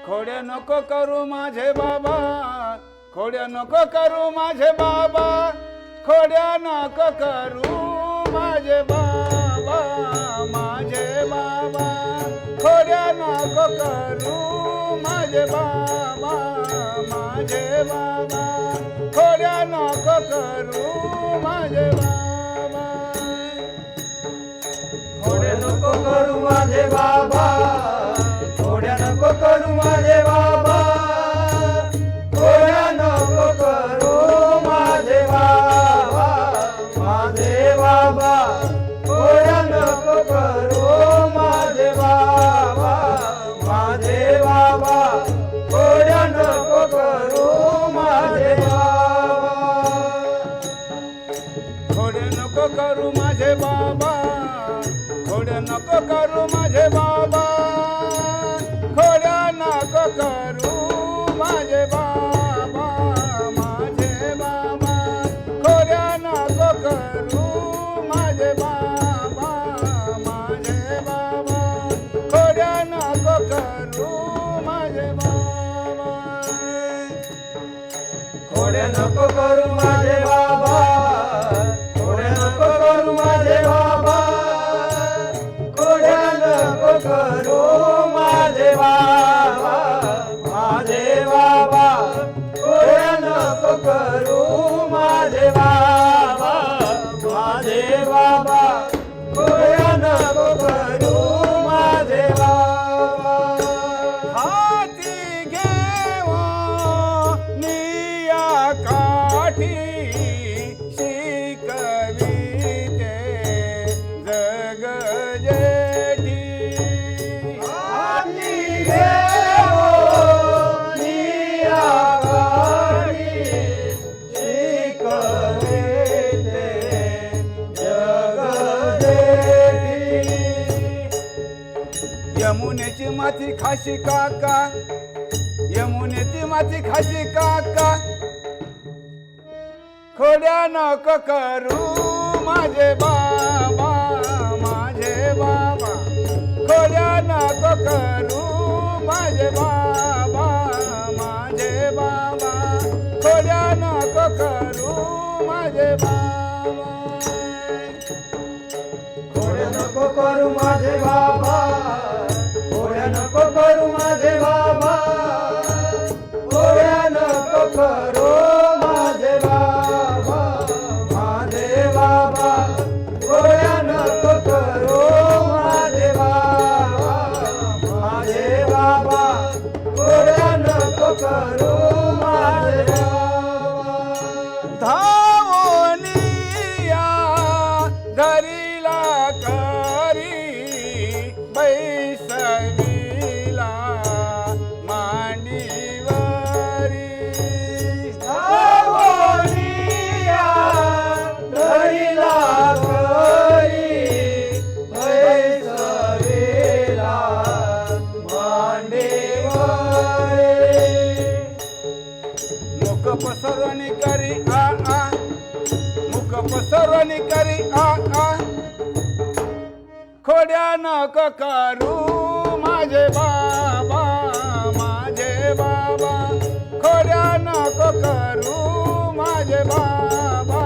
खोड्या नको करू माझे बाबा, खोड्या नको करू माझे बाबा, खोड्या नको करू माझे बाबा, माझे बाबा, खोड्या नको करू माझे बाबा, माझे बाबा, खोड्या नको करू माझे बाबा, खोड्या नको करू माझे बाबा, खोड्या नको करू माझे बाबा, खोड्या नको करू माझे बाबा, माझे बाबा, खोड्या नको करू माझे बाबा, माझे बाबा, खोड्या नको करू माझे बाबा, खोड्या नको करू माझे बाबा, खोड्या नको करू माझे बाबा, खोड्या नको करू माझे बाबा, माझे बाबा, खोड्या नको करू माझे बाबा, माझे बाबा, खोड्या नको करू माझे बाबा, खोड्या नको करू माझे बाबा, खोड्या नको करू माझे बाबा, खोड्या नको करू माझे बाबा, माझे बाबा, खोड्या नको करू माझे बाबा, माझे बाबा, खोड्या नको करू माझे बाबा, हाती घेऊन निया काठी शिकविते जग जेठी, हाती घेऊन निया काठी शिकविते जग जेठी, यमुनेची माती खाशी काका, यमुनेची माती खाशी काका, खोड्या नको करू माझे बाबा, माझे बाबा, खोड्या नको करू माझे बाबा, माझे बाबा, खोड्या नको करू माझे बाबा, खोड्या नको करू माझे बाबा, खोड्या नको करू माझे बाबा, खोड्या नको करू माझे बाबा, माझे बाबा, खोड्या नको करू माझे बाबा, माझे बाबा, खोड्या नको करू माझे बाबा, धावनिया धरिला करी बैसविला मांडीवरी, धावनिया धरिला करी बैसविला मांडीवरी, मुख पसरवणी करी आ आ, मुख पसरवणी करी आ आ, खोड्या नको करू माझे बाबा, माझे बाबा, खोड्या नको करू माझे बाबा,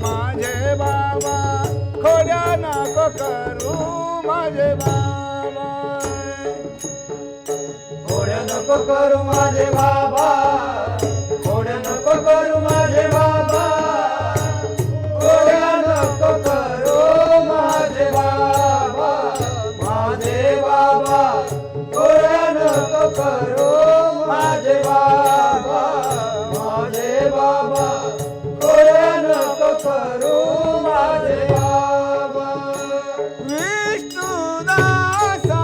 माझे बाबा, खोड्या नको करू माझे बाबा, खोड्या नको करू माझे बाबा, खोड्या नको करू माझे बाबा, खोड्या नको करू माझे बाबा, माझे बाबा, खोड्या नको करू माझे बाबा, माझे बाबा, खोड्या नको करू माझे बाबा, विष्णुदासा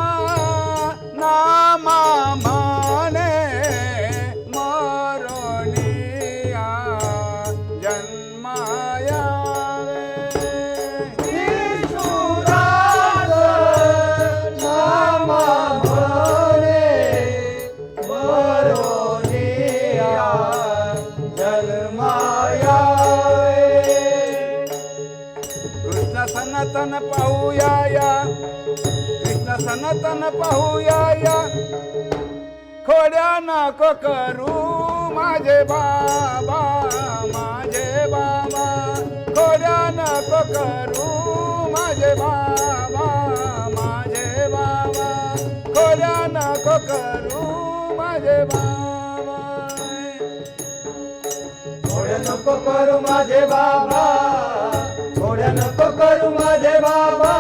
नामा म्हणे मरोनिया जन्मायावे, विष्णुदास नामा म्हणे मरोनिया जन्मायावे, कृष्ण सनातन पाहूया या, कृष्ण सनातन पाहूया या, खोड्या नको करू माझे बाबा माझे बाबा खोड्या नको करू माझे बाबा माझे बाबा खोड्या नको करू माझे बाबा खोड्या नको करू माझे बाबा खोड्या नको करू माझे बाबा